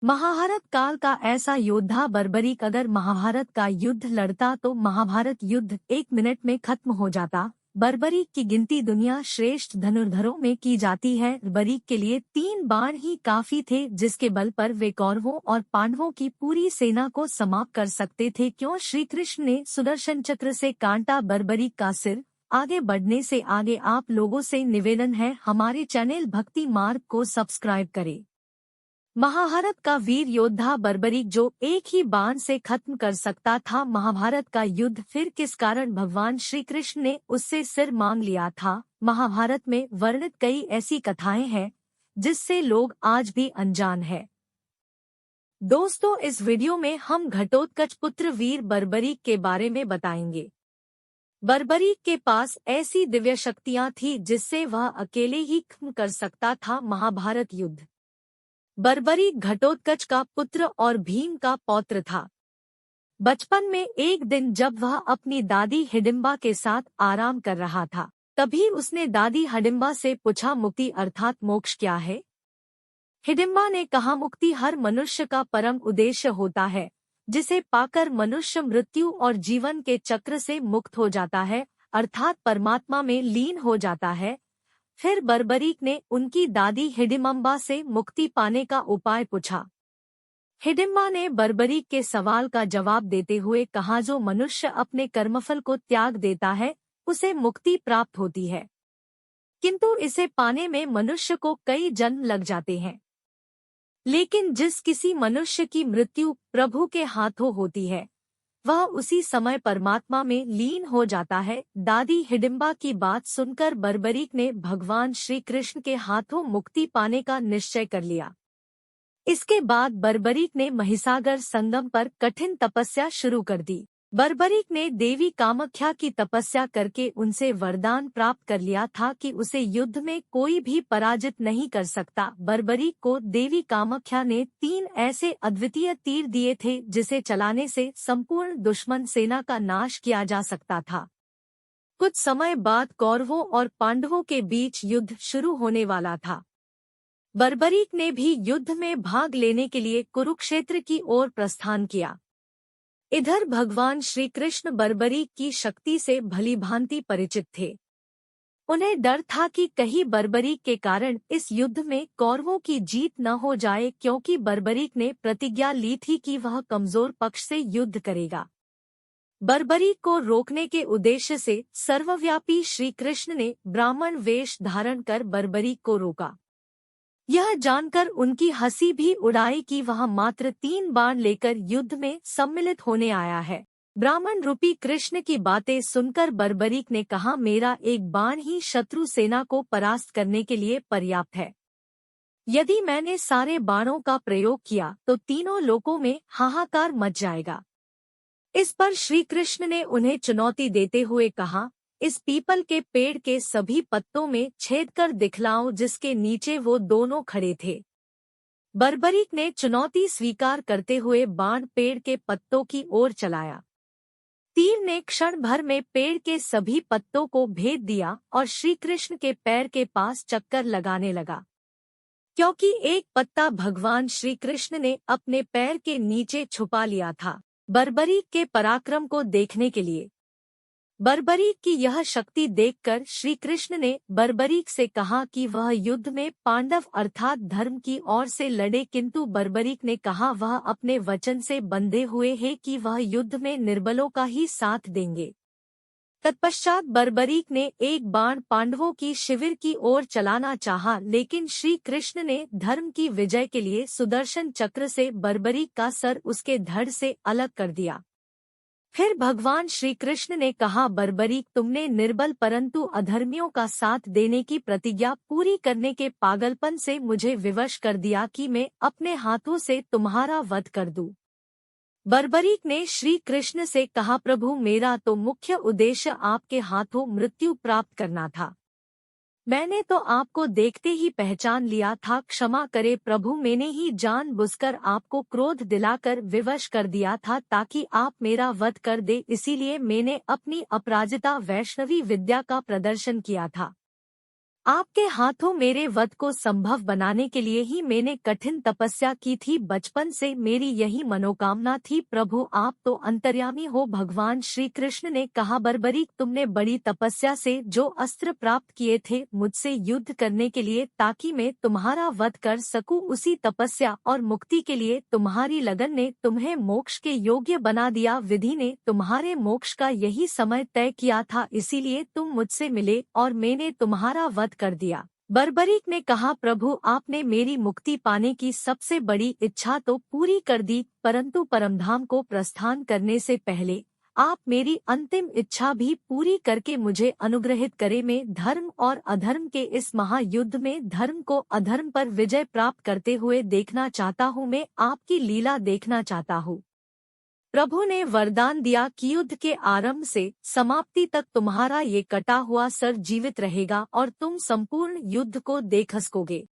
महाभारत काल का ऐसा योद्धा बर्बरीक अगर महाभारत का युद्ध लड़ता तो महाभारत युद्ध 1 मिनट में खत्म हो जाता। बर्बरीक की गिनती दुनिया श्रेष्ठ धनुर्धरों में की जाती है। बर्बरीक के लिए 3 बाण ही काफी थे, जिसके बल पर वे कौरवों और पांडवों की पूरी सेना को समाप्त कर सकते थे। क्यों श्री कृष्ण ने सुदर्शन चक्र से काटा बर्बरीक का सिर। आगे बढ़ने से आगे आप लोगों से निवेदन है, हमारे चैनल भक्ति मार्ग को सब्सक्राइब करें। महाभारत का वीर योद्धा बर्बरीक जो एक ही बाण से खत्म कर सकता था महाभारत का युद्ध, फिर किस कारण भगवान श्री कृष्ण ने उससे सिर मांग लिया था। महाभारत में वर्णित कई ऐसी कथाएं हैं जिससे लोग आज भी अनजान हैं। दोस्तों, इस वीडियो में हम घटोत्कच पुत्र वीर बर्बरीक के बारे में बताएंगे। बर्बरीक के पास ऐसी दिव्य शक्तियां थी जिससे वह अकेले ही खत्म कर सकता था महाभारत युद्ध। बर्बरीक घटोत्कच का पुत्र और भीम का पौत्र था। बचपन में एक दिन जब वह अपनी दादी हिडिंबा के साथ आराम कर रहा था, तभी उसने दादी हिडिंबा से पूछा, मुक्ति अर्थात मोक्ष क्या है। हिडिंबा ने कहा, मुक्ति हर मनुष्य का परम उद्देश्य होता है, जिसे पाकर मनुष्य मृत्यु और जीवन के चक्र से मुक्त हो जाता है, अर्थात परमात्मा में लीन हो जाता है। फिर बर्बरीक ने उनकी दादी हिडिंबा से मुक्ति पाने का उपाय पूछा। हिडिंबा ने बर्बरीक के सवाल का जवाब देते हुए कहा, जो मनुष्य अपने कर्मफल को त्याग देता है उसे मुक्ति प्राप्त होती है, किंतु इसे पाने में मनुष्य को कई जन्म लग जाते हैं। लेकिन जिस किसी मनुष्य की मृत्यु प्रभु के हाथों होती है, वह उसी समय परमात्मा में लीन हो जाता है। दादी हिडिंबा की बात सुनकर बर्बरीक ने भगवान श्री कृष्ण के हाथों मुक्ति पाने का निश्चय कर लिया। इसके बाद बर्बरीक ने महिसागर संगम पर कठिन तपस्या शुरू कर दी। बर्बरीक ने देवी कामाख्या की तपस्या करके उनसे वरदान प्राप्त कर लिया था कि उसे युद्ध में कोई भी पराजित नहीं कर सकता। बर्बरीक को देवी कामाख्या ने 3 ऐसे अद्वितीय तीर दिए थे जिसे चलाने से संपूर्ण दुश्मन सेना का नाश किया जा सकता था। कुछ समय बाद कौरवों और पांडवों के बीच युद्ध शुरू होने वाला था। बर्बरीक ने भी युद्ध में भाग लेने के लिए कुरुक्षेत्र की ओर प्रस्थान किया। इधर भगवान श्री कृष्ण बर्बरीक की शक्ति से भलीभांति परिचित थे। उन्हें डर था कि कहीं बर्बरीक के कारण इस युद्ध में कौरवों की जीत न हो जाए, क्योंकि बर्बरीक ने प्रतिज्ञा ली थी कि वह कमजोर पक्ष से युद्ध करेगा। बर्बरीक को रोकने के उद्देश्य से सर्वव्यापी श्री कृष्ण ने ब्राह्मण वेश धारण कर बर्बरीक को रोका। यह जानकर उनकी हंसी भी उड़ाई कि वह मात्र 3 बाण लेकर युद्ध में सम्मिलित होने आया है। ब्राह्मण रूपी कृष्ण की बातें सुनकर बर्बरीक ने कहा, मेरा एक बाण ही शत्रु सेना को परास्त करने के लिए पर्याप्त है। यदि मैंने सारे बाणों का प्रयोग किया तो तीनों लोकों में हाहाकार मच जाएगा। इस पर श्री कृष्ण ने उन्हें चुनौती देते हुए कहा, इस पीपल के पेड़ के सभी पत्तों में छेद कर दिखलाओ जिसके नीचे वो दोनों खड़े थे। बर्बरीक ने चुनौती स्वीकार करते हुए बाण पेड़ के पत्तों की ओर चलाया। तीर ने क्षण भर में पेड़ के सभी पत्तों को भेद दिया और श्री कृष्ण के पैर के पास चक्कर लगाने लगा। क्योंकि एक पत्ता भगवान श्री कृष्ण ने अपने पैर के नीचे छुपा लिया था, बर्बरीक के पराक्रम को देखने के लिए। बर्बरीक की यह शक्ति देखकर श्री कृष्ण ने बर्बरीक से कहा कि वह युद्ध में पांडव अर्थात धर्म की ओर से लड़े, किंतु बर्बरीक ने कहा वह अपने वचन से बंधे हुए है कि वह युद्ध में निर्बलों का ही साथ देंगे। तत्पश्चात बर्बरीक ने एक बाण पांडवों की शिविर की ओर चलाना चाहा, लेकिन श्री कृष्ण ने धर्म की विजय के लिए सुदर्शन चक्र से बर्बरीक का सर उसके धड़ से अलग कर दिया। फिर भगवान श्री कृष्ण ने कहा, बर्बरीक, तुमने निर्बल परंतु अधर्मियों का साथ देने की प्रतिज्ञा पूरी करने के पागलपन से मुझे विवश कर दिया कि मैं अपने हाथों से तुम्हारा वध कर दूं। बर्बरीक ने श्री कृष्ण से कहा, प्रभु, मेरा तो मुख्य उद्देश्य आपके हाथों मृत्यु प्राप्त करना था। मैंने तो आपको देखते ही पहचान लिया था, क्षमा करे प्रभु, मैंने ही जानबूझकर आपको क्रोध दिलाकर विवश कर दिया था ताकि आप मेरा वध कर दे, इसीलिए मैंने अपनी अपराजिता वैष्णवी विद्या का प्रदर्शन किया था। आपके हाथों मेरे वध को संभव बनाने के लिए ही मैंने कठिन तपस्या की थी। बचपन से मेरी यही मनोकामना थी। प्रभु आप तो अंतर्यामी हो। भगवान श्री कृष्ण ने कहा, बर्बरीक तुमने बड़ी तपस्या से जो अस्त्र प्राप्त किए थे मुझसे युद्ध करने के लिए ताकि मैं तुम्हारा वध कर सकूं, उसी तपस्या और मुक्ति के लिए तुम्हारी लगन ने तुम्हें मोक्ष के योग्य बना दिया। विधि ने तुम्हारे मोक्ष का यही समय तय किया था, इसीलिए तुम मुझसे मिले और मैंने तुम्हारा वध कर दिया। बर्बरीक ने कहा, प्रभु आपने मेरी मुक्ति पाने की सबसे बड़ी इच्छा तो पूरी कर दी, परंतु परमधाम को प्रस्थान करने से पहले आप मेरी अंतिम इच्छा भी पूरी करके मुझे अनुग्रहित करें। मैं धर्म और अधर्म के इस महायुद्ध में धर्म को अधर्म पर विजय प्राप्त करते हुए देखना चाहता हूँ। मैं आपकी लीला देखना चाहता हूँ। प्रभु ने वरदान दिया कि युद्ध के आरंभ से समाप्ति तक तुम्हारा ये कटा हुआ सर जीवित रहेगा और तुम संपूर्ण युद्ध को देख सकोगे।